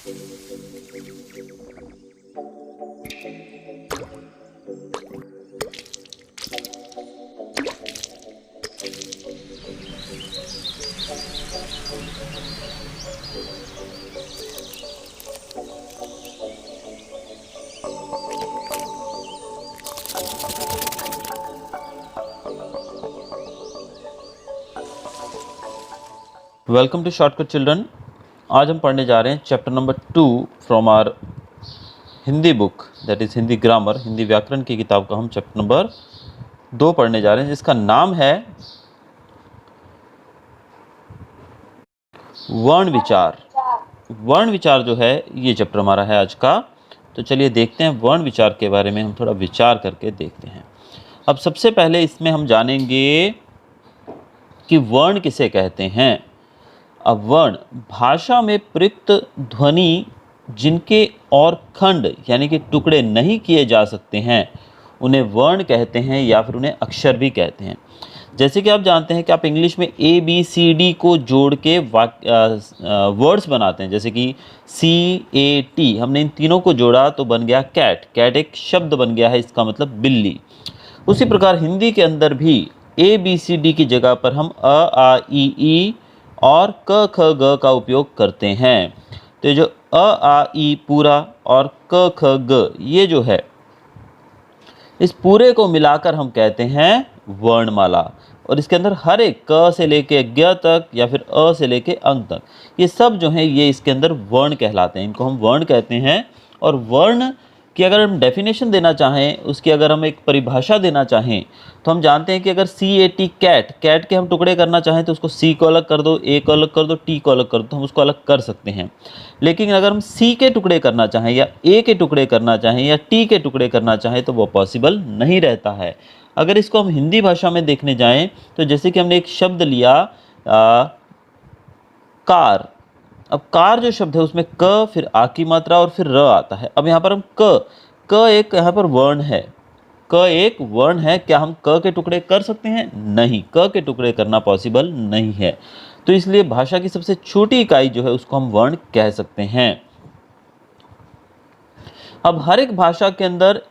Welcome two shortcut children. आज हम पढ़ने जा रहे हैं chapter number 2 from our Hindi book, that is Hindi grammar, Hindi व्याकरण की किताब का हम चैप्टर नंबर 2 पढ़ने जा रहे हैं, जिसका नाम है वर्ण विचार। वर्ण विचार जो है ये चैप्टर हमारा है आज का। तो चलिए देखते हैं वर्ण विचार के बारे में, हम थोड़ा विचार करके देखते हैं। अब सबसे पहले इसमें हम जानेंगे कि वर्ण किसे कहते हैं। अब वर्ण भाषा में प्रयुक्त ध्वनि जिनके और खंड यानी कि टुकड़े नहीं किए जा सकते हैं उन्हें वर्ण कहते हैं, या फिर उन्हें अक्षर भी कहते हैं। जैसे कि आप जानते हैं कि आप इंग्लिश में ए बी सी डी को जोड़ के वर्ड्स बनाते हैं, जैसे कि सी ए टी, हमने इन तीनों को जोड़ा तो बन गया कैट। कैट एक शब्द बन गया है, इसका मतलब बिल्ली। उसी प्रकार हिंदी के अंदर भी ए बी सी डी की जगह पर हम अ आ ई और क ख ग का उपयोग करते हैं। तो ये जो अ आ ई पूरा और क ख ग ये जो है, इस पूरे को मिलाकर हम कहते हैं वर्णमाला। और इसके अंदर हर एक क से लेके ज्ञ तक या फिर अ से लेके अंक तक, ये सब जो है ये इसके अंदर वर्ण कहलाते हैं, इनको हम वर्ण कहते हैं। और वर्ण की अगर हम डेफिनेशन देना चाहें, उसकी अगर हम एक परिभाषा देना चाहें, तो हम जानते हैं कि अगर सी ए टी कैट, कैट के हम टुकड़े करना चाहें तो उसको सी को अलग कर दो, ए को अलग कर दो, टी को अलग कर दो, तो हम उसको अलग कर सकते हैं। लेकिन अगर हम सी के टुकड़े करना चाहें या ए के टुकड़े करना चाहें या टी के टुकड़े करना चाहें तो वो पॉसिबल नहीं रहता है। अगर इसको हम हिंदी भाषा में देखने जाएं तो जैसे कि हमने एक शब्द लिया कार। अब कार जो शब्द है उसमें क, फिर आ की मात्रा और फिर र आता है। अब यहाँ पर हम क एक यहाँ पर वर्ण है, क एक वर्ण है। क्या हम क के टुकड़े कर सकते हैं? नहीं, क के टुकड़े करना पॉसिबल नहीं है। तो इसलिए भाषा की सबसे छोटी इकाई जो है उसको हम वर्ण कह सकते हैं। अब हर एक भाषा के अंदर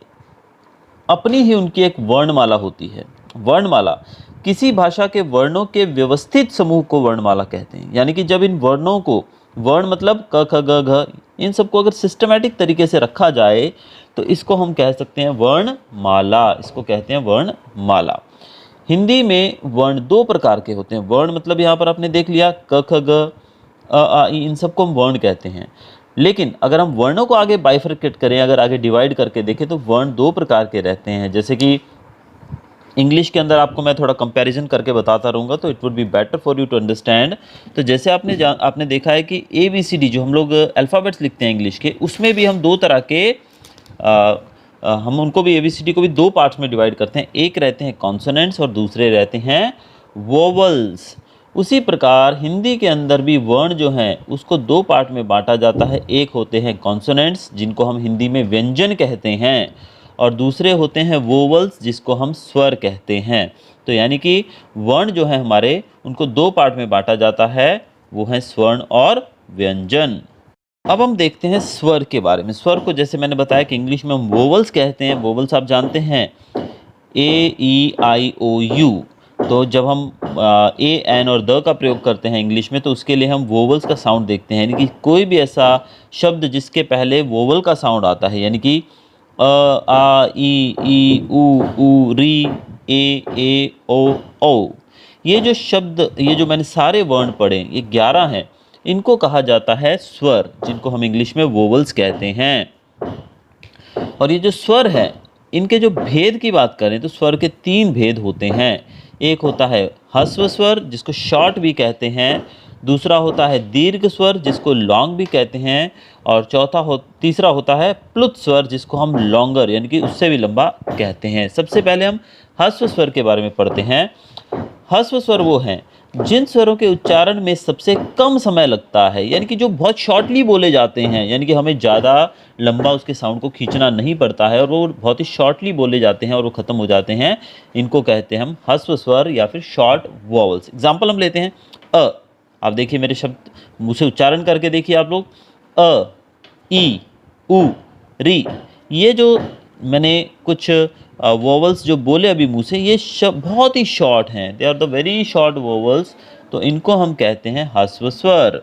अपनी ही उनकी एक वर्णमाला होती है। वर्णमाला किसी भाषा के वर्णों के व्यवस्थित समूह को वर्णमाला कहते हैं। यानी कि जब इन वर्णों को, वर्ण मतलब क ख ग घ, इन सबको अगर सिस्टमैटिक तरीके से रखा जाए तो इसको हम कह सकते हैं वर्णमाला, इसको कहते हैं वर्णमाला। हिंदी में वर्ण दो प्रकार के होते हैं। वर्ण मतलब यहाँ पर आपने देख लिया क ख ग अ आ ई, इन सबको हम वर्ण कहते हैं। लेकिन अगर हम वर्णों को आगे बाइफरकेट करें, अगर आगे डिवाइड करके देखें तो वर्ण दो प्रकार के रहते हैं। जैसे कि इंग्लिश के अंदर आपको मैं थोड़ा कंपैरिजन करके बताता रहूँगा तो it would be better for you to understand. तो जैसे आपने देखा है कि ए बी सी डी जो हम लोग अल्फ़ाबेट्स लिखते हैं इंग्लिश के, उसमें भी हम दो तरह के हम उनको भी ए बी सी डी को भी दो पार्ट्स में डिवाइड करते हैं। एक रहते हैं कॉन्सोनेंट्स और दूसरे रहते हैं वोवल्स। उसी प्रकार हिंदी के अंदर भी वर्ण जो हैं उसको दो पार्ट में बांटा जाता है। एक होते हैं कॉन्सोनेंट्स जिनको हम हिंदी में व्यंजन कहते हैं, और दूसरे होते हैं वोवल्स जिसको हम स्वर कहते हैं। तो यानी कि वर्ण जो है हमारे, उनको दो पार्ट में बांटा जाता है, वो हैं स्वर्ण और व्यंजन। अब हम देखते हैं स्वर के बारे में। स्वर को जैसे मैंने बताया कि इंग्लिश में हम वोवल्स कहते हैं। वोवल्स आप जानते हैं ए ई आई ओ यू। तो जब हम ए एन और द का प्रयोग करते हैं इंग्लिश में तो उसके लिए हम वोवल्स का साउंड देखते हैं। यानी कि कोई भी ऐसा शब्द जिसके पहले वोवल का साउंड आता है, यानी कि अ आ ई ऊ री ए ओ, ये जो शब्द, ये जो मैंने सारे वर्ण पढ़े, ये 11 हैं, इनको कहा जाता है स्वर, जिनको हम इंग्लिश में वोवल्स कहते हैं। और ये जो स्वर है, इनके जो भेद की बात करें तो स्वर के 3 भेद होते हैं। एक होता है ह्रस्व स्वर जिसको शॉर्ट भी कहते हैं, दूसरा होता है दीर्घ स्वर जिसको लॉन्ग भी कहते हैं, और तीसरा होता है प्लुत स्वर जिसको हम लॉन्गर यानी कि उससे भी लंबा कहते हैं। सबसे पहले हम ह्रस्व स्वर के बारे में पढ़ते हैं। ह्रस्व स्वर वो हैं जिन स्वरों के उच्चारण में सबसे कम समय लगता है, यानी कि जो बहुत शॉर्टली बोले जाते हैं, यानी कि हमें ज़्यादा लंबा उसके साउंड को खींचना नहीं पड़ता है और वो बहुत ही शॉर्टली बोले जाते हैं और वो ख़त्म हो जाते हैं। इनको कहते हैं हम ह्रस्व स्वर या फिर शॉर्ट वॉवल्स। एग्जाम्पल हम लेते हैं अ। आप देखिए मेरे शब्द मुझसे उच्चारण करके देखिए आप लोग। अ, ई, ऊ, री। ये जो मैंने कुछ वोवल्स जो बोले अभी मुँह से, ये बहुत ही शॉर्ट हैं, they are the very short vowels, तो इनको हम कहते हैं ह्रस्व स्वर।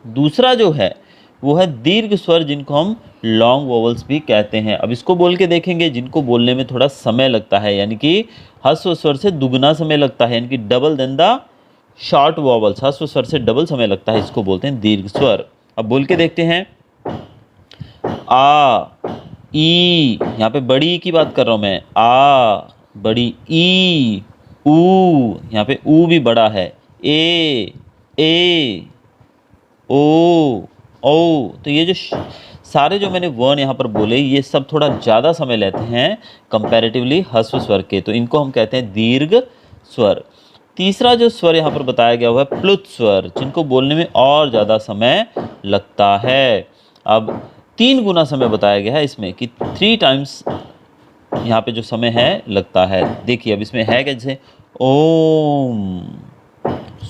दूसरा जो है वो है दीर्घ स्वर, जिनको हम लॉन्ग वोवल्स भी कहते हैं। अब इसको बोल के देखेंगे, जिनको बोलने में थोड़ा समय लगता है, यानी कि ह्रस्व स्वर से दुगना समय लगता है, यानी कि double than the short vowels, ह्रस्व स्वर से डबल समय लगता है, इसको बोलते हैं दीर्घ स्वर। अब बोल के देखते हैं, आ, ई, यहाँ पे बड़ी ई की बात कर रहा हूँ मैं, आ, बड़ी ई, ऊ, यहाँ पे ऊ भी बड़ा है, ए, ओ, ओ। तो ये जो सारे जो मैंने वर्ण यहाँ पर बोले, ये सब थोड़ा ज़्यादा समय लेते हैं कंपैरेटिवली ह्रस्व स्वर के, तो इनको हम कहते हैं दीर्घ स्वर। तीसरा जो स्वर यहाँ पर बताया गया हुआ है प्लुत स्वर, जिनको बोलने में और ज़्यादा समय लगता है। अब 3 गुना समय बताया गया है इसमें, कि 3 टाइम्स यहाँ पे जो समय है लगता है। देखिए अब इसमें है क्या, जैसे ओम,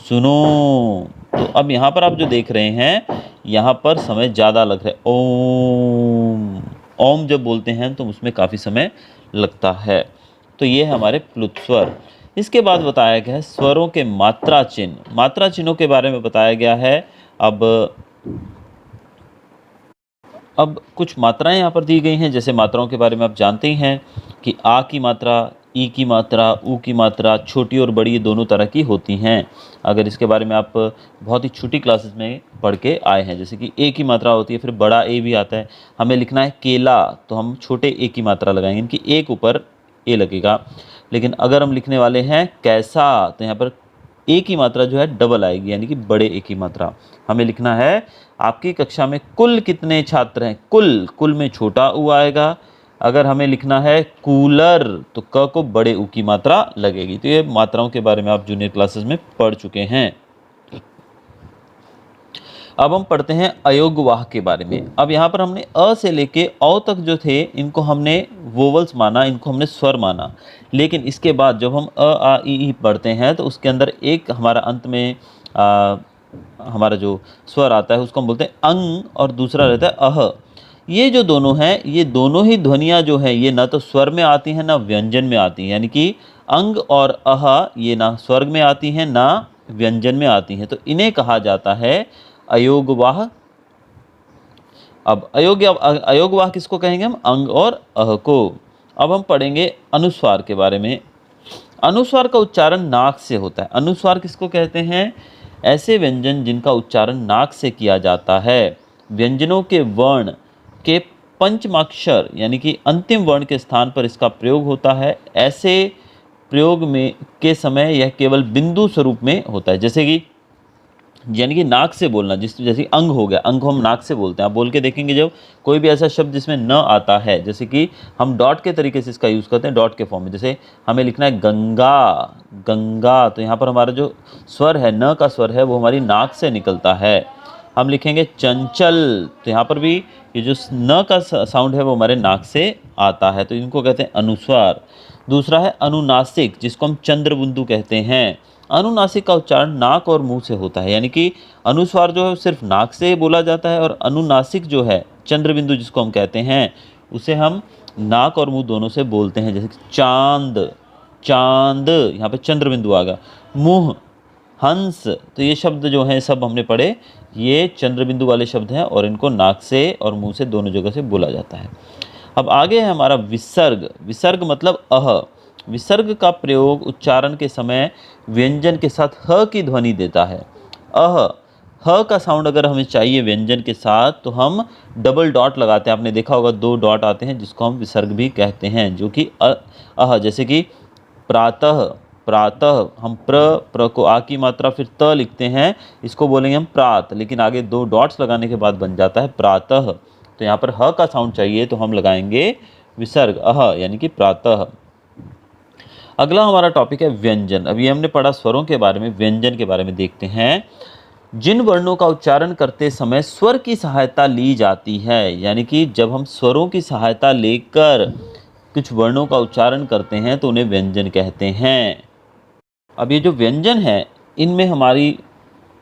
सुनो। तो अब यहाँ पर आप जो देख रहे हैं, यहाँ पर समय ज़्यादा लग रहा है। ओम, ओम जब बोलते हैं तो उसमें काफ़ी समय लगता है। तो ये है हमारे प्लुत स्वर। इसके बाद बताया गया है स्वरों के मात्रा चिन्ह। मात्रा चिन्हों के बारे में बताया गया है। अब कुछ मात्राएं यहाँ पर दी गई हैं। जैसे मात्राओं के बारे में आप जानते ही हैं कि आ की मात्रा, ई की मात्रा, ऊ की मात्रा छोटी और बड़ी दोनों तरह की होती हैं। अगर इसके बारे में आप बहुत ही छोटी क्लासेस में पढ़ के आए हैं, जैसे कि ए की मात्रा होती है, फिर बड़ा ए भी आता है। हमें लिखना है केला, तो हम छोटे ए की मात्रा लगाएंगे, इनकी एक ऊपर ए लगेगा। लेकिन अगर हम लिखने वाले हैं कैसा, तो यहाँ पर ए की मात्रा जो है डबल आएगी, यानी कि बड़े ए की मात्रा। हमें लिखना है आपकी कक्षा में कुल कितने छात्र हैं, कुल में छोटा ऊ आएगा। अगर हमें लिखना है कूलर, तो क को बड़े ऊ की मात्रा लगेगी। तो ये मात्राओं के बारे में आप जूनियर क्लासेस में पढ़ चुके हैं। अब हम पढ़ते हैं अयोगवाह के बारे में। अब यहाँ पर हमने अ से लेके औ तक जो थे, इनको हमने वोवल्स माना, इनको हमने स्वर माना। लेकिन इसके बाद जब हम अ, आ, ई पढ़ते हैं, तो उसके अंदर एक हमारा अंत में हमारा जो स्वर आता है उसको हम बोलते हैं अंग, और दूसरा रहता है अह। ये जो दोनों हैं, ये दोनों ही ध्वनियाँ जो हैं, ये ना तो स्वर में आती हैं ना व्यंजन में आती हैं। यानी कि अंग और अह ये ना स्वर में आती हैं ना व्यंजन में आती हैं, तो इन्हें कहा जाता है अयोगवाह। अब अयोगवाह किसको कहेंगे हम, अंग और अह को। अब हम पढ़ेंगे अनुस्वार के बारे में। अनुस्वार का उच्चारण नाक से होता है। अनुस्वार किसको कहते हैं, ऐसे व्यंजन जिनका उच्चारण नाक से किया जाता है। व्यंजनों के वर्ण के पंचमाक्षर यानी कि अंतिम वर्ण के स्थान पर इसका प्रयोग होता है। ऐसे प्रयोग में के समय यह केवल बिंदु स्वरूप में होता है, जैसे कि यानी कि नाक से बोलना, जैसे अंग हो गया, अंग को हम नाक से बोलते हैं। आप बोल के देखेंगे जब कोई भी ऐसा शब्द जिसमें न आता है, जैसे कि हम डॉट के तरीके से इसका यूज़ करते हैं, डॉट के फॉर्म में। जैसे हमें लिखना है गंगा, गंगा, तो यहाँ पर हमारा जो स्वर है, न का स्वर है, वो हमारी नाक से निकलता है। हम लिखेंगे चंचल, तो यहाँ पर भी ये जो न का साउंड है वो हमारे नाक से आता है, तो इनको कहते हैं अनुस्वार। दूसरा है अनुनासिक, जिसको हम चंद्रबिंदु कहते हैं। अनुनासिक का उच्चारण नाक और मुंह से होता है, यानी कि अनुस्वार जो है सिर्फ नाक से बोला जाता है, और अनुनासिक जो है चंद्रबिंदु जिसको हम कहते हैं, उसे हम नाक और मुंह दोनों से बोलते हैं। जैसे चांद, चांद, यहाँ पे चंद्रबिंदु आ गया। मुंह, हंस, तो ये शब्द जो हैं सब हमने पढ़े, ये चंद्रबिंदु वाले शब्द हैं, और इनको नाक से और मुंह से दोनों जगह से बोला जाता है। अब आगे है हमारा विसर्ग। विसर्ग मतलब अह। विसर्ग का प्रयोग उच्चारण के समय व्यंजन के साथ ह की ध्वनि देता है। अह, ह का साउंड अगर हमें चाहिए व्यंजन के साथ, तो हम डबल डॉट लगाते हैं। आपने देखा होगा 2 डॉट आते हैं, जिसको हम विसर्ग भी कहते हैं, जो कि अह। जैसे कि प्रातः, प्रातः, हम प्र को आ की मात्रा फिर त लिखते हैं, इसको बोलेंगे हम प्रात, लेकिन आगे 2 डॉट्स लगाने के बाद बन जाता है प्रातः। तो यहाँ पर ह का साउंड चाहिए तो हम लगाएंगे विसर्ग अह, यानी कि प्रातः। अगला हमारा टॉपिक है व्यंजन। अभी हमने पढ़ा स्वरों के बारे में, व्यंजन के बारे में देखते हैं। जिन वर्णों का उच्चारण करते समय स्वर की सहायता ली जाती है, यानी कि जब हम स्वरों की सहायता लेकर कुछ वर्णों का उच्चारण करते हैं तो उन्हें व्यंजन कहते हैं। अब ये जो व्यंजन है, इनमें हमारी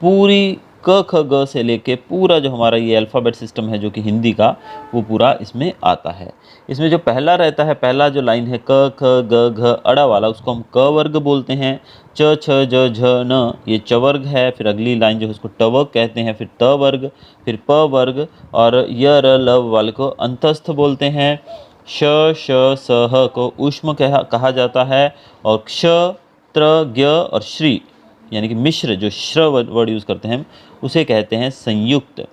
पूरी क ख ग से लेके पूरा जो हमारा ये अल्फ़ाबेट सिस्टम है जो कि हिंदी का, वो पूरा इसमें आता है। इसमें जो पहला रहता है, पहला जो लाइन है क ख ग घ अड़ा वाला, उसको हम क वर्ग बोलते हैं। च छ ज झ न, ये च वर्ग है। फिर अगली लाइन जो है उसको ट वर्ग कहते हैं, फिर त वर्ग, फिर प वर्ग, और य र ल वाले को अंतस्थ बोलते हैं। श श स ह को ऊष्म कहा जाता है, और क्ष त्र ज्ञ और श्री यानी कि मिश्र जो श्र वर्ड यूज़ करते हैं उसे कहते हैं संयुक्त।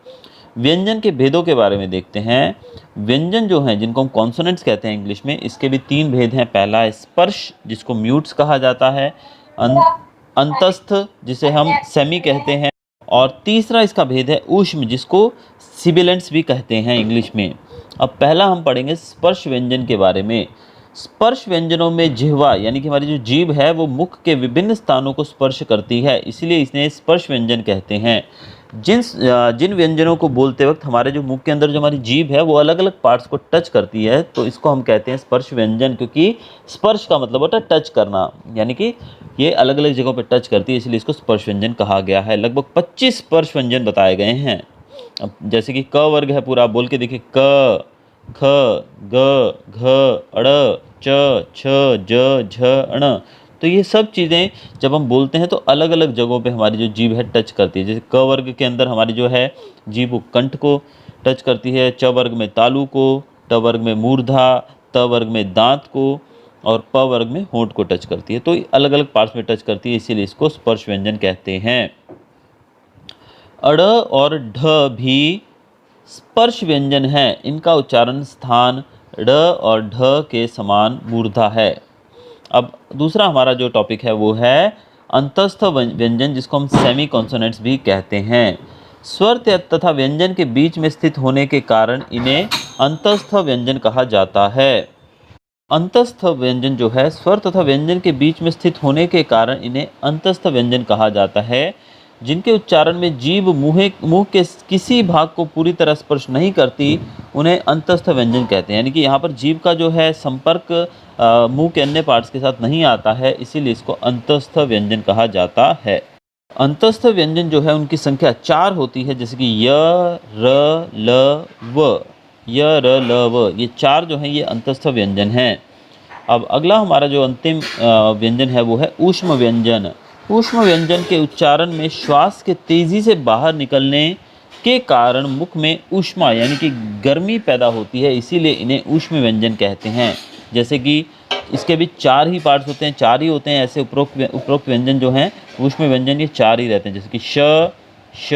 व्यंजन के भेदों के बारे में देखते हैं। व्यंजन जो हैं जिनको हम कॉन्सोनेंट्स कहते हैं इंग्लिश में, इसके भी 3 भेद हैं। पहला है स्पर्श जिसको म्यूट्स कहा जाता है, अंतस्थ जिसे हम सेमी कहते हैं, और तीसरा इसका भेद है ऊष्म जिसको सिबिलेंट्स भी कहते हैं इंग्लिश में। अब पहला हम पढ़ेंगे स्पर्श व्यंजन के बारे में। स्पर्श व्यंजनों में जिह्वा यानी कि हमारी जो जीभ है वो मुख के विभिन्न स्थानों को स्पर्श करती है, इसलिए इन्हें स्पर्श व्यंजन कहते हैं। जिन व्यंजनों को बोलते वक्त हमारे जो मुख के अंदर जो हमारी जीभ है वो अलग अलग पार्ट्स को टच करती है, तो इसको हम कहते हैं स्पर्श व्यंजन, क्योंकि स्पर्श का मतलब होता है टच करना, यानी कि ये अलग अलग जगहों पर टच करती है, इसलिए इसको स्पर्श व्यंजन कहा गया है। लगभग 25 स्पर्श व्यंजन बताए गए हैं। अब जैसे कि क वर्ग है पूरा, बोल के देखिए क ख ग घ अड़ च छ ज झ अण। तो ये सब चीज़ें जब हम बोलते हैं तो अलग अलग जगहों पे हमारी जो जीभ है टच करती है। जैसे क वर्ग के अंदर हमारी जो है जीभ कंठ को टच करती है, च वर्ग में तालु को, ट वर्ग में मूर्धा, त वर्ग में दांत को, और प वर्ग में होंठ को टच करती है। तो अलग अलग पार्ट्स में टच करती है, इसीलिए इसको स्पर्श व्यंजन कहते हैं। अड़ और ढ भी स्पर्श व्यंजन है, इनका उच्चारण स्थान ड और ढ के समान मूर्धा है। अब दूसरा हमारा जो टॉपिक है वो है अंतस्थ व्यंजन जिसको हम सेमी कॉन्सोनेंट्स भी कहते हैं। स्वर तथा व्यंजन के बीच में स्थित होने के कारण इन्हें अंतस्थ व्यंजन कहा जाता है। अंतस्थ व्यंजन जो है स्वर तथा व्यंजन के बीच में स्थित होने के कारण इन्हें अंतस्थ व्यंजन कहा जाता है। जिनके उच्चारण में जीभ मुंह के किसी भाग को पूरी तरह स्पर्श नहीं करती, उन्हें अंतस्थ व्यंजन कहते हैं। यानी कि यहाँ पर जीभ का जो है संपर्क मुंह के अन्य पार्ट्स के साथ नहीं आता है, इसीलिए इसको अंतस्थ व्यंजन कहा जाता है। अंतस्थ व्यंजन जो है उनकी संख्या 4 होती है, जैसे कि य र ल व, य र ल व, ये 4 जो हैं ये अंतस्थ व्यंजन हैं। अब अगला हमारा जो अंतिम व्यंजन है वो है ऊष्म व्यंजन। ऊष्म व्यंजन के उच्चारण में श्वास के तेज़ी से बाहर निकलने के कारण मुख में ऊष्मा यानी कि गर्मी पैदा होती है, इसीलिए इन्हें ऊष्म व्यंजन कहते हैं। जैसे कि इसके भी 4 ही पार्ट्स होते हैं, 4 ही होते हैं ऐसे उपरोक्त व्यंजन जो हैं ऊष्म व्यंजन ये 4 ही रहते हैं। जैसे कि श, श,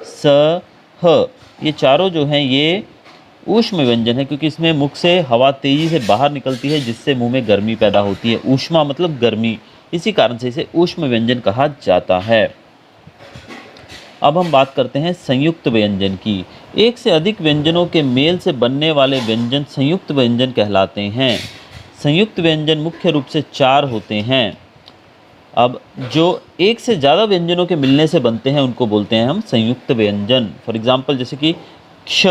स, ह, ये चारों जो हैं ये ऊष्म व्यंजन है, क्योंकि इसमें मुख से हवा तेज़ी से बाहर निकलती है जिससे मुंह में गर्मी पैदा होती है। ऊष्मा मतलब गर्मी, इसी कारण से इसे ऊष्म व्यंजन कहा जाता है। अब हम बात करते हैं संयुक्त व्यंजन की। एक से अधिक व्यंजनों के मेल से बनने वाले व्यंजन संयुक्त व्यंजन कहलाते हैं। संयुक्त व्यंजन मुख्य रूप से 4 होते हैं। अब जो एक से ज़्यादा व्यंजनों के मिलने से बनते हैं उनको बोलते हैं हम संयुक्त व्यंजन। फॉर एग्जाम्पल जैसे कि क्ष,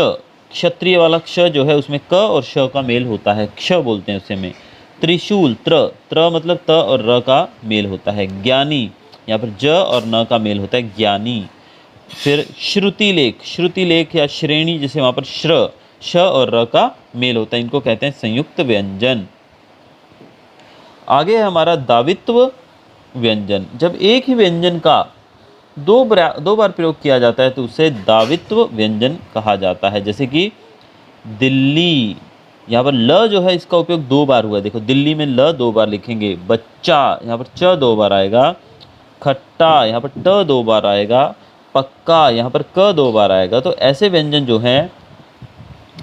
क्षत्रिय वाला क्ष जो है उसमें क और श का मेल होता है, क्ष बोलते हैं उसे में। त्रिशूल, त्र मतलब त और र का मेल होता है। ज्ञानी, यहाँ पर ज और न का मेल होता है, ज्ञानी। फिर श्रुतिलेख या श्रेणी जिसे वहाँ पर श और र का मेल होता है, इनको कहते हैं संयुक्त व्यंजन। आगे है हमारा दावित्व व्यंजन। जब एक ही व्यंजन का दो बार प्रयोग किया जाता है तो उसे दावित्व व्यंजन कहा जाता है। जैसे कि दिल्ली, यहाँ पर ल जो है इसका उपयोग 2 बार हुआ है। देखो दिल्ली में ल 2 बार लिखेंगे। बच्चा, यहाँ पर च 2 बार आएगा। खट्टा, यहाँ पर ट 2 बार आएगा। पक्का, यहाँ पर क 2 बार आएगा। तो ऐसे व्यंजन जो हैं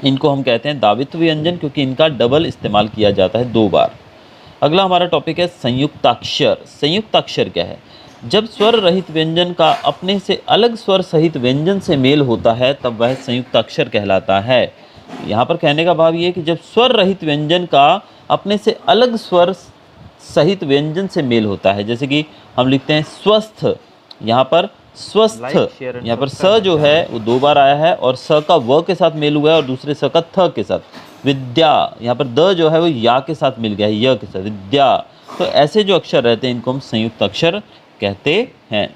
इनको हम कहते हैं दावित्व व्यंजन, क्योंकि इनका डबल इस्तेमाल किया जाता है 2 बार। अगला हमारा टॉपिक है संयुक्ताक्षर। संयुक्ताक्षर क्या है? जब स्वर रहित व्यंजन का अपने से अलग स्वर सहित व्यंजन से मेल होता है तब वह संयुक्ताक्षर कहलाता है। यहाँ पर कहने का भाव ये है कि जब स्वर रहित व्यंजन का अपने से अलग स्वर सहित व्यंजन से मेल होता है, जैसे कि हम लिखते हैं स्वस्थ, यहाँ पर स्वस्थ, यहाँ पर स जो है वो 2 बार आया है और स का व के साथ मेल हुआ है और दूसरे स का थ के साथ। विद्या, यहाँ पर द जो है वो या के साथ मिल गया है, य के साथ, विद्या। तो ऐसे जो अक्षर रहते हैं इनको हम संयुक्त अक्षर कहते हैं।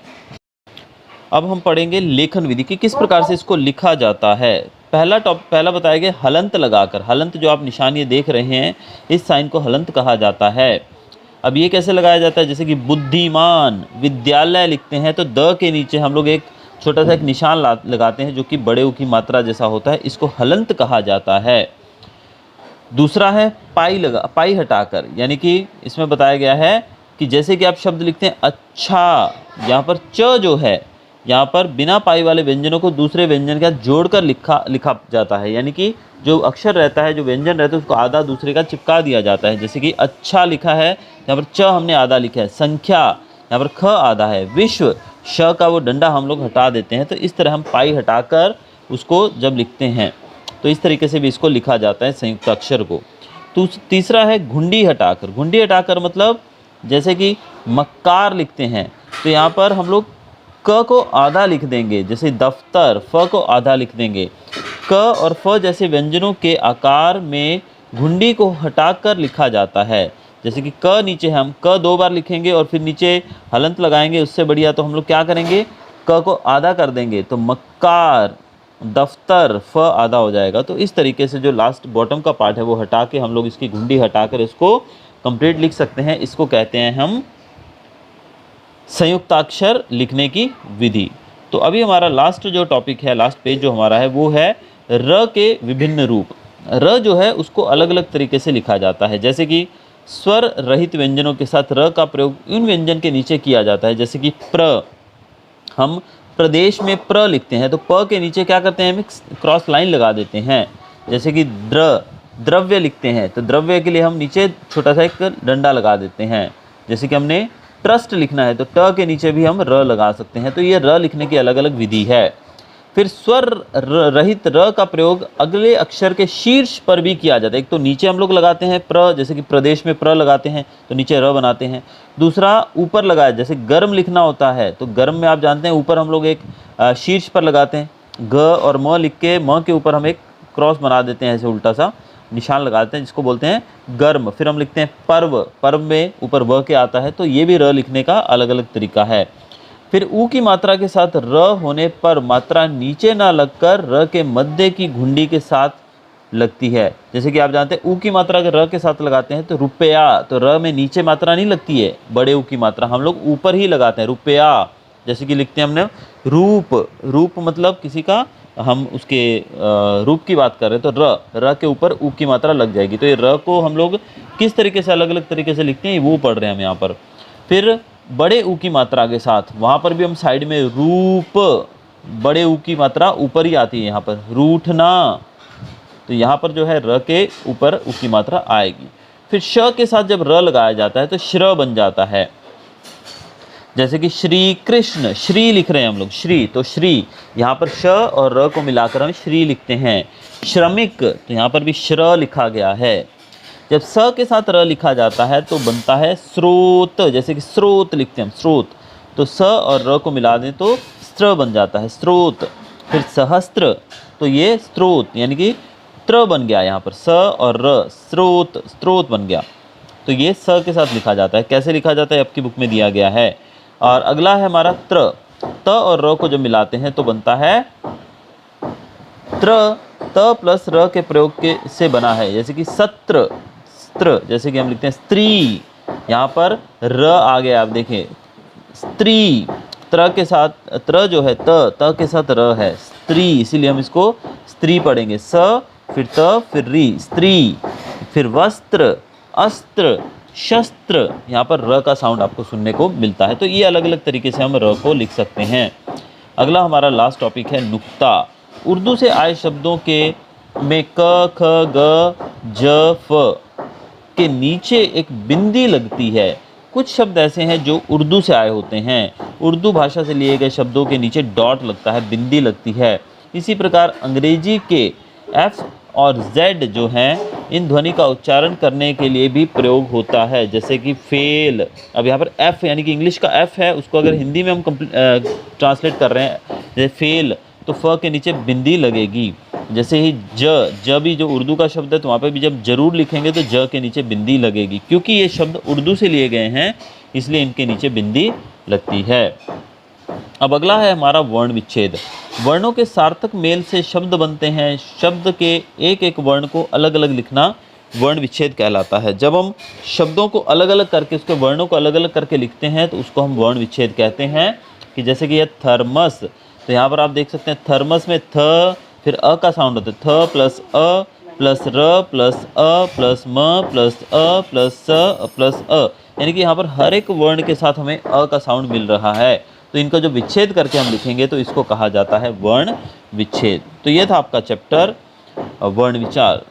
अब हम पढ़ेंगे लेखन विधि कि किस प्रकार से इसको लिखा जाता है। पहला बताया गया हलंत लगाकर। हलंत जो आप निशान ये देख रहे हैं, इस साइन को हलंत कहा जाता है। अब ये कैसे लगाया जाता है, जैसे कि बुद्धिमान विद्यालय लिखते हैं तो द के नीचे हम लोग एक छोटा सा एक निशान लगाते हैं जो कि बड़े ऊ की मात्रा जैसा होता है, इसको हलंत कहा जाता है। दूसरा है पाई हटाकर, यानी कि इसमें बताया गया है कि जैसे कि आप शब्द लिखते हैं अच्छा, यहाँ पर च जो है, यहाँ पर बिना पाई वाले व्यंजनों को दूसरे व्यंजन के साथ जोड़कर लिखा जाता है, यानी कि जो अक्षर रहता है, जो व्यंजन रहता है, उसको आधा दूसरे का चिपका दिया जाता है। जैसे कि अच्छा लिखा है, यहाँ पर च हमने आधा लिखा है, संख्या यहाँ पर ख आधा है, विश्व श का वो डंडा हम लोग हटा देते हैं। तो इस तरह हम पाई हटाकर उसको जब लिखते हैं तो इस तरीके से भी इसको लिखा जाता है संयुक्त अक्षर को। तो तीसरा है घुंडी हटाकर। घुंडी हटाकर मतलब जैसे कि मक्कार लिखते हैं तो यहाँ पर हम लोग क को आधा लिख देंगे, जैसे दफ्तर, फ को आधा लिख देंगे। क और फ जैसे व्यंजनों के आकार में घुंडी को हटाकर लिखा जाता है। जैसे कि क नीचे हम क 2 बार लिखेंगे और फिर नीचे हलंत लगाएंगे, उससे बढ़िया तो हम लोग क्या करेंगे, क को आधा कर देंगे तो मक्कार, दफ्तर, फ आधा हो जाएगा। तो इस तरीके से जो लास्ट बॉटम का पार्ट है वो हटा के हम लोग इसकी घुंडी हटाकर इसको कंप्लीट लिख सकते हैं। इसको कहते हैं हम संयुक्ताक्षर लिखने की विधि। तो अभी हमारा लास्ट जो टॉपिक है, लास्ट पेज जो हमारा है वो है र के विभिन्न रूप। र जो है उसको अलग अलग तरीके से लिखा जाता है। जैसे कि स्वर रहित व्यंजनों के साथ र का प्रयोग उन व्यंजन के नीचे किया जाता है। जैसे कि प्र, हम प्रदेश में प्र लिखते हैं तो प के नीचे क्या करते हैं, हम क्रॉस लाइन लगा देते हैं। जैसे कि द्रव्य लिखते हैं तो द्रव्य के लिए हम नीचे छोटा सा एक डंडा लगा देते हैं। जैसे कि हमने ट्रस्ट लिखना है तो ट के नीचे भी हम र लगा सकते हैं। तो ये र लिखने की अलग अलग विधि है। फिर स्वर रहित र का प्रयोग अगले अक्षर के शीर्ष पर भी किया जाता है। एक तो नीचे हम लोग लगाते हैं प्र, जैसे कि प्रदेश में प्र लगाते हैं तो नीचे र बनाते हैं। दूसरा ऊपर लगाया, जैसे गर्म लिखना होता है तो गर्म में आप जानते हैं ऊपर हम लोग एक शीर्ष पर लगाते हैं। ग और म लिख के म के ऊपर हम एक क्रॉस बना देते हैं, ऐसे उल्टा सा निशान लगाते हैं जिसको बोलते हैं गर्म। फिर हम लिखते हैं पर्व, पर्व में ऊपर व के आता है तो ये भी र लिखने का अलग अलग तरीका है। फिर ऊ की मात्रा के साथ र होने पर मात्रा नीचे ना लगकर र के मध्य की घुंडी के साथ लगती है। जैसे कि आप जानते हैं ऊ की मात्रा अगर र के साथ लगाते हैं तो रुपया, तो र में नीचे मात्रा नहीं लगती है, बड़े ऊ की मात्रा हम लोग ऊपर ही लगाते हैं, रुपया। जैसे कि लिखते हैं हमने रूप, रूप मतलब किसी का हम उसके रूप की बात कर रहे हैं तो र के ऊपर ऊ की मात्रा लग जाएगी। तो ये र को हम लोग किस तरीके से अलग अलग तरीके से लिखते हैं वो पढ़ रहे हैं हम यहाँ पर। फिर बड़े ऊ की मात्रा के साथ वहाँ पर भी हम साइड में रूप, बड़े ऊ की मात्रा ऊपर ही आती है यहाँ पर, रूठना, तो यहाँ पर जो है र के ऊपर ऊ की मात्रा आएगी। फिर श के साथ जब र लगाया जाता है तो श्र बन जाता है। जैसे कि श्री कृष्ण, श्री लिख रहे हैं हम लोग, श्री, तो श्री यहाँ पर श और र को मिलाकर हम श्री लिखते हैं। श्रमिक, तो यहाँ पर भी श्र लिखा गया है। जब स के साथ र लिखा जाता है तो बनता है स्रोत, जैसे कि स्रोत लिखते हैं हम, स्रोत, तो स और र को मिला दें तो स्त्र बन जाता है, स्रोत। फिर सहस्त्र, तो ये स्रोत यानी कि त्र बन गया, यहाँ पर स और र, स्रोत, स्रोत बन गया। तो ये स के साथ लिखा जाता है। कैसे लिखा जाता है आपकी बुक में दिया गया है। और अगला है हमारा त्र, त और र को जब मिलाते हैं तो बनता है त्र, त प्लस र के प्रयोग के से बना है। जैसे कि सत्र, स्त्र, जैसे कि हम लिखते हैं स्त्री, यहाँ पर र आ गया, आप देखें स्त्री, त्र के साथ त्र जो है त के साथ र है, स्त्री, इसीलिए हम इसको स्त्री पढ़ेंगे। स फिर त फिर री, स्त्री। फिर वस्त्र, अस्त्र, शस्त्र, यहाँ पर र का साउंड आपको सुनने को मिलता है। तो ये अलग अलग तरीके से हम र को लिख सकते हैं। अगला हमारा लास्ट टॉपिक है नुक्ता। उर्दू से आए शब्दों के में क, ख, ग, ज, फ के नीचे एक बिंदी लगती है। कुछ शब्द ऐसे हैं जो उर्दू से आए होते हैं। उर्दू भाषा से लिए गए शब्दों के नीचे डॉट लगता है, बिंदी लगती है। इसी प्रकार अंग्रेजी के एफ और जेड जो हैं, इन ध्वनि का उच्चारण करने के लिए भी प्रयोग होता है। जैसे कि फेल, अब यहाँ पर एफ यानी कि इंग्लिश का एफ है, उसको अगर हिंदी में हम ट्रांसलेट कर रहे हैं जैसे फेल, तो फ के नीचे बिंदी लगेगी। जैसे ही ज भी जो उर्दू का शब्द है तो वहाँ पे भी जब जरूर लिखेंगे तो ज के नीचे बिंदी लगेगी, क्योंकि ये शब्द उर्दू से लिए गए हैं इसलिए इनके नीचे बिंदी लगती है। अब अगला है हमारा वर्ण विच्छेद। वर्णों के सार्थक मेल से शब्द बनते हैं। शब्द के एक एक वर्ण को अलग अलग लिखना वर्ण विच्छेद कहलाता है। जब हम शब्दों को अलग अलग करके, उसके वर्णों को अलग अलग करके लिखते हैं तो उसको हम वर्ण विच्छेद कहते हैं। कि जैसे कि यह थर्मस, तो यहाँ पर आप देख सकते हैं थर्मस में थ फिर अ का साउंड होता है, थ प्लस अ प्लस र प्लस अ प्लस म प्लस अ प्लस स प्लस अ, यानी कि यहाँ पर हर एक वर्ण के साथ हमें अ का साउंड मिल रहा है। तो इनका जो विच्छेद करके हम लिखेंगे तो इसको कहा जाता है वर्ण विच्छेद। तो ये था आपका चैप्टर वर्ण विचार।